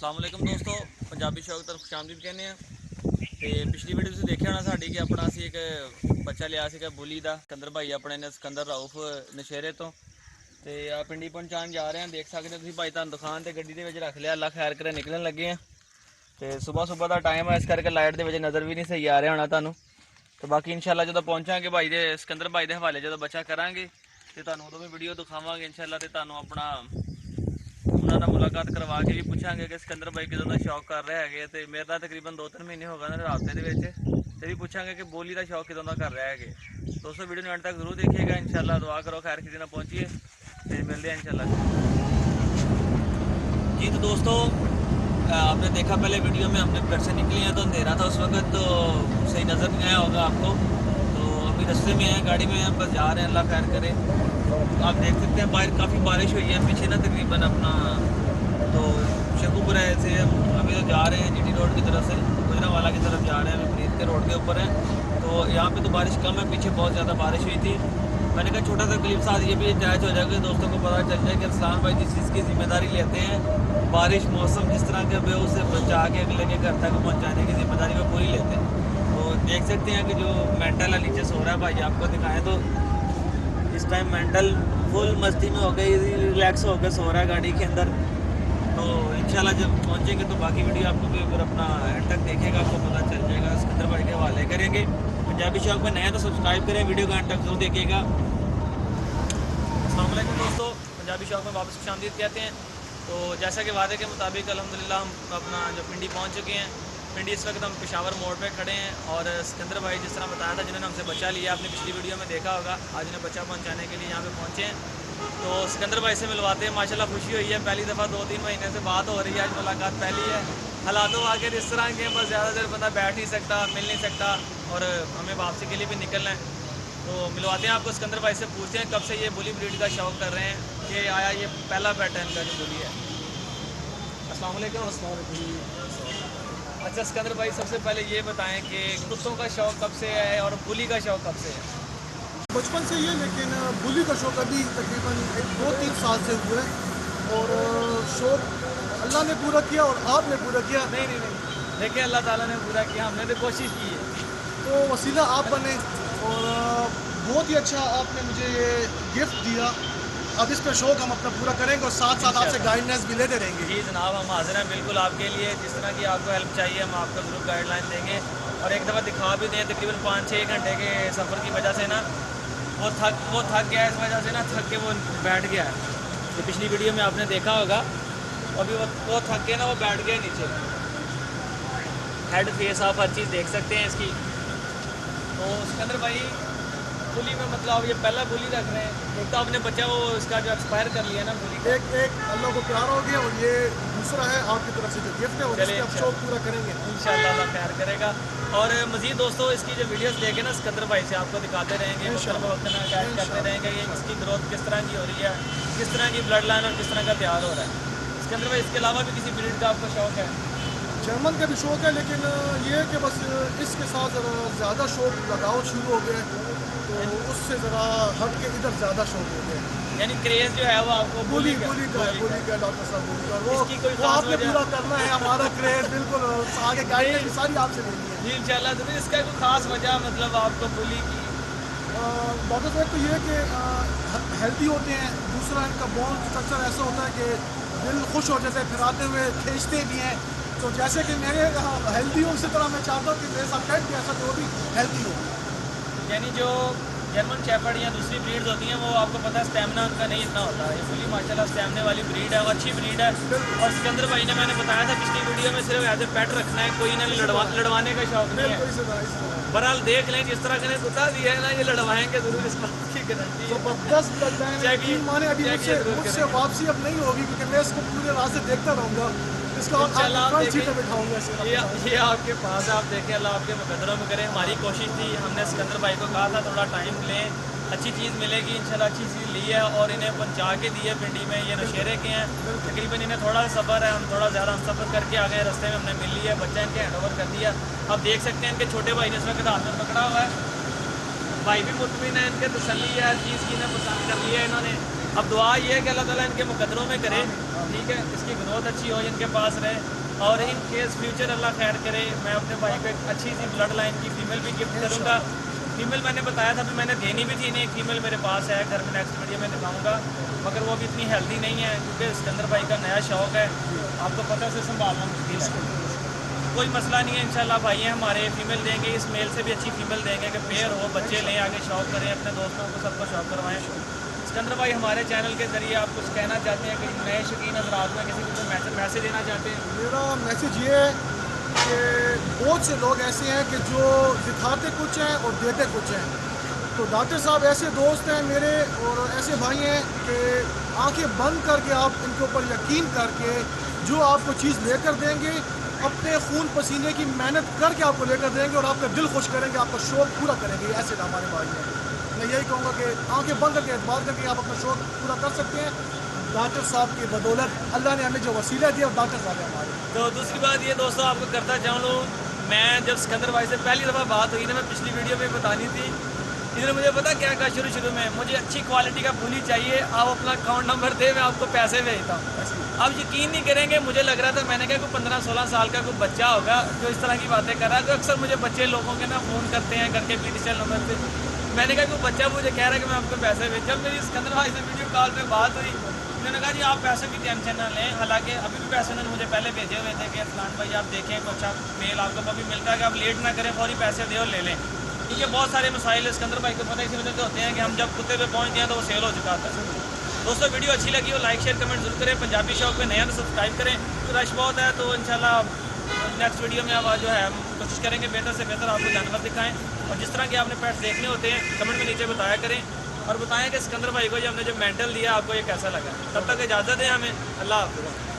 अस्सलाम वालेकुम दोस्तों, पंजाबी शौक तरफ खुशामदीद कहने हैं। तो पिछली वीडियो तुसीं देखिया होना साडी कि अपना असीं एक बच्चा लिया सीगा बुली दा। सिकंदर भाई अपने ने सिकंदर राउफ नशेरे तो ते पिंडी पहुंचान जा रहे हैं। देख सकते तुसीं भाई तुहानूं दुकान ते गड्डी दे विच रख लिया। अल्लाह खैर करे निकलन लगे हैं। तो सुबह सुबह का टाइम है, इस करके लाइट दे विच नज़र भी नहीं सही आ रहा होना तुहानूं। तो बाकी इंशाल्लाह जो पहुंचांगे भाई दे सिकंदर भाई दे हवाले जो बच्चा करांगे तो तुहानूं उदों भी वीडियो दिखावांगे इंशाल्लाह। ते तुहानूं अपना उन्होंने नाल मुलाकात करवा के भी पूछांगे कि सिकंदर भाई किदों दा शौक कर रहे हैं। तो मेरे तो तकरीबन 2-3 महीने हो गए राबते के भी पूछांगे कि बोली का शौक किदों दा कर रहे हैं। दोस्तों वीडियो एंड तक जरूर देखिएगा इंशाल्लाह। दुआ करो खैर किसी ना पहुंचिए, फिर मिलते हैं इंशाल्लाह। जी तो दोस्तों आपने देखा पहले वीडियो में हमने घर से निकले हैं तो अंधेरा था उस वक्त, तो सही नज़र नहीं आया होगा आपको। तो अभी रास्ते में हैं, गाड़ी में हैं, बस जा रहे हैं, अल्लाह खैर करे। आप देख सकते हैं बाहर काफ़ी बारिश हुई है पीछे ना तकरीबन अपना तो शेखुपुरा से अभी तो जा रहे हैं जीटी रोड की तरफ से गुजरावाला की तरफ जा रहे हैं। अभी फरीद के रोड के ऊपर हैं तो यहाँ पे तो बारिश कम है, पीछे बहुत ज़्यादा बारिश हुई थी। मैंने कहा छोटा सा क्लिप साथ ये भी अटैच हो जाएगा, दोस्तों को पता चल जाए कि अरसलान भाई जिस चीज़ की जिम्मेदारी लेते हैं, बारिश मौसम जिस तरह के वे उसे पहुँचा के अगले के घर तक पहुँचाने की जिम्मेदारी वो पूरी लेते हैं। तो देख सकते हैं कि जो मेंटल है नीचे सो रहा है भाई, आपको दिखाएं तो इस टाइम मेंटल फुल मस्ती में हो गई, रिलैक्स होकर सो रहा है गाड़ी के अंदर। तो इंशाल्लाह जब पहुंचेंगे तो बाकी वीडियो आपको भी अगर अपना एंड तक देखेगा आपको पता चल जाएगा। सिकंदर भाई के हवाले करेंगे। पंजाबी शौक में नया तो सब्सक्राइब करें, वीडियो का एंड तक जरूर देखिएगा। अस्सलाम वालेकुम दोस्तों, पंजाबी शौक में वापस खुशामदीद कहते हैं। तो जैसा कि वादे के मुताबिक अल्हम्दुलिल्लाह हम अपना जो पिंडी पहुँच चुके हैं। पिंडी इस वक्त हम पेशावर मोड़ पे खड़े हैं और सिकंदर भाई जिस तरह बताया था जिन्होंने हमसे बच्चा लिया, आपने पिछली वीडियो में देखा होगा, आज उन्हें बच्चा पहुंचाने के लिए यहाँ पे पहुँचे हैं। तो सिकंदर भाई से मिलवाते हैं, माशाल्लाह खुशी हुई है। पहली दफ़ा 2-3 महीने से बात हो रही है, आज मुलाकात पहली है। हालातों आगे इस तरह के बस ज़्यादा देर बंदा बैठ नहीं सकता, मिल नहीं सकता और हमें वापसी के लिए भी निकलना है। तो मिलवाते हैं आपको सिकंदर भाई से, पूछते हैं कब से ये बुली ब्रीड का शौक़ कर रहे हैं, कि आया ये पहला पैटर्न का जो बुली है। अस्सलाम वालेकुम। अच्छा सिकंदर भाई, सबसे पहले ये बताएं कि कुत्तों का शौक़ कब से है और बुली का शौक़ कब से है? बचपन से ही है, लेकिन बुली का शौक़ अभी तकरीबन 2-3 साल से हुआ है। और शौक़ अल्लाह ने पूरा किया और आपने पूरा किया। नहीं, देखिए अल्लाह ताला ने पूरा किया, हमने तो कोशिश की है। तो वसीला आप बने और बहुत ही अच्छा आपने मुझे ये गिफ्ट दिया। अब इस पर शौक़ हम अपना पूरा करेंगे और साथ साथ आपसे गाइडेंस भी लेते रहेंगे। जी जनाब, हम हाजिर हैं बिल्कुल आपके लिए। जिस तरह की आपको हेल्प चाहिए हम आपको ज़रूर गाइडलाइन देंगे और एक दफ़ा दिखा भी दें। तकरीबन 5-6 घंटे के सफ़र की वजह से ना वो थक गया, इस वजह से ना थक के वो बैठ गया है। तो पिछली वीडियो में आपने देखा होगा, अभी वो थक के ना वो बैठ गया नीचे। हेड फेस आप हर चीज़ देख सकते हैं इसकी। तो सिकंदर भाई बुली में मतलब ये पहला बुली रख रहे हैं, एक तो आपने बच्चा वो इसका जो एक्सपायर कर लिया ना बुली का। एक अल्लाह को प्यार हो गया और ये दूसरा है आपकी तरफ से जो गिफ्ट है और इसका आप शौक़ पूरा करेंगे इंशाल्लाह, अल्लाह खैर करेगा। और मज़ीद दोस्तों इसकी जो वीडियोस देखे ना सिकंदर भाई से आपको दिखाते रहेंगे, वक्त में गाइड करते रहेंगे कि इसकी ग्रोथ किस तरह की हो रही है, किस तरह की ब्लड लाइन और किस तरह का तैयार हो रहा है। सिकंदर भाई इसके अलावा भी किसी ब्रीड का आपको शौक़ है? जर्मन का भी शौक़ है, लेकिन ये है कि बस इसके साथ ज़रा ज़्यादा शौक़ लगाव शुरू हो गया है, तो उससे ज़रा हट के इधर ज़्यादा शौक़ हो गया। यानी क्रेज़ जो है वो आपको बुली का डॉक्टर साहब बुली का वो आपने पूरा करना है। हमारा क्रेज़ बिल्कुल आगे गाइडेंस सारी आपसे लेनी है जी इंशाल्लाह। तो इसका कोई ख़ास वजह मतलब आपको बुली की? डॉक्टर साहब तो ये है कि हेल्दी होते हैं, दूसरा इनका बोन स्ट्रक्चर ऐसा होता है कि दिल खुश हो जाता है, फिर आते हुए खींचते भी हैं। तो जैसे कि मेरे हेल्दी हो उसी तरह मैं चाहता हूँ कि मेरे साथ पेट भी ऐसा तो भी हेल्दी हो। यानी जो जर्मन शेफर्ड या दूसरी ब्रीड्स होती हैं वो आपको पता है स्टैमिना उनका नहीं इतना होता है। ये बुली माशाल्लाह स्टैमिना वाली ब्रीड है और अच्छी ब्रीड है। और सिकंदर भाई ने मैंने बताया था पिछली वीडियो में सिर्फ एज ए पेट रखना है, कोई ना लड़वाने का शौक नहीं है। बहरहाल देख लें जिस तरह का कुत्ता दिया है ना, ये लड़वाएंगे जरूर, इस बात की गारंटी है। जबरदस्त माने अभी मुझसे वापसी अब नहीं होगी क्योंकि मैं इसको पूरे रास्ते देखता रहूँगा। ये आपके पास आप देखें, अल्लाह आपके मुकद्दरों में करें। हमारी कोशिश थी, हमने सिकंदर भाई को कहा था थोड़ा टाइम लें, अच्छी चीज़ मिलेगी इंशाल्लाह। अच्छी चीज़ ली है और इन्हें पहुँचा के दी है पिंडी में। ये नशेरे के हैं, तकरीबन इन्हें थोड़ा सफ़र है, हम थोड़ा ज़्यादा हम सफ़र करके आ गए, रास्ते में हमने मिल लिया, बच्चा इनके हैंड ओवर कर दिया। अब देख सकते हैं इनके छोटे भाई ने इस वक्त हाथ में पकड़ा हुआ है, भाई भी मुतमिन है, इनके तसल्ली है, हर चीज़ की इन्हें पसंद कर लिया है इन्होंने। अब दुआ ये है कि अल्लाह ताला इनके मुकद्दरों में करे ठीक है, इसकी ग्रोथ अच्छी हो, इनके पास रहे, और इन केस फ्यूचर अल्लाह खैर करे मैं अपने भाई को एक अच्छी सी ब्लड लाइन की फीमेल भी गिफ्ट करूँगा। फीमेल मैंने बताया था, भी मैंने देनी भी थी, नहीं एक फीमेल मेरे पास है घर में, नेक्स्ट वीडियो में दिखाऊंगा, मगर वो भी इतनी हेल्दी नहीं है क्योंकि सिकंदर भाई का नया शौक है, आपको पता है उसे संभालना मुश्किल है। कोई मसला नहीं है, इंशाल्लाह भाई हैं हमारे, फीमेल देंगे, इस मेल से भी अच्छी फीमेल देंगे कि पेयर हो, बच्चे लें, आगे शौक करें, अपने दोस्तों को सबको शौक करवाएं। सिकंदर भाई हमारे चैनल के ज़रिए आप कुछ कहना चाहते हैं कि नए शौकीन हज़रात में किसी को मैसेज देना चाहते हैं? मेरा मैसेज ये है कि बहुत से लोग ऐसे हैं कि जो दिखाते कुछ हैं और देते कुछ हैं। तो डॉक्टर साहब ऐसे दोस्त हैं मेरे और ऐसे भाई हैं कि आंखें बंद करके आप इनके ऊपर यकीन करके जो आपको चीज़ लेकर देंगे, अपने खून पसीने की मेहनत करके आपको लेकर देंगे और आपका दिल खुश करेंगे, आपका शौक़ पूरा करेंगे। ऐसे हमारे भाई हैं। मैं यही कहूँगा कि आंखें बंद करके एतबार करके आप अपना शौक़ पूरा कर सकते हैं। डॉक्टर साहब की बदौलत अल्लाह ने हमें जो वसीला दिया और डॉक्टर साहब है हमारे। तो दूसरी बात ये दोस्तों आपको करता चाहूँ, मैं जब सिकंदर भाई से पहली दफ़ा बात हुई ना, मैं पिछली वीडियो में बतानी थी, इन्होंने मुझे पता क्या कहा शुरू में, मुझे अच्छी क्वालिटी का फूली चाहिए, आप अपना अकाउंट नंबर दे, मैं आपको पैसे भेजता हूँ। आप यकीन नहीं करेंगे, मुझे लग रहा था, मैंने कहा कोई 15-16 साल का कोई बच्चा होगा जो इस तरह की बातें कर रहा है। तो अक्सर मुझे बच्चे लोगों के ना फ़ोन करते हैं करके डिजिटल नंबर पे, मैंने कहा कोई बच्चा मुझे कह रहा है कि मैं आपको पैसे भेज। जब मेरी सिकंदर भाई से वीडियो कॉल पे बात हुई, उन्होंने कहा जी आप पैसे की टेंशन ना लें, हालांकि अभी भी पैसे उन्होंने मुझे पहले भेजे हुए थे कि फलान भाई आप देखें कुछ अच्छा मेल आपको अभी मिलता है कि आप लेट ना करें, फौरी पैसे दे और ले लें, क्योंकि बहुत सारे मसाइल सिकंदर भाई को पता है इसी वजह से होते हैं कि हम जब कुत्ते पे पहुंचते हैं तो वो सेल हो चुका था। दोस्तों वीडियो अच्छी लगी हो लाइक शेयर कमेंट जरूर करें, पंजाबी शौक पे नया तो सब्सक्राइब करें, तो रश बहुत है तो इंशाल्लाह नेक्स्ट वीडियो में अब जो है हम कोशिश करेंगे बेहतर से बेहतर आपको जानवर दिखाएं, और जिस तरह के आपने पेट्स देखने होते हैं कमेंट में नीचे बताया करें, और बताएं कि सिकंदर भाई को जो हमने जो मेंटल दिया आपको ये कैसा लगा। तब तक इजाज़त है हमें, अल्लाह हाफ़िज़।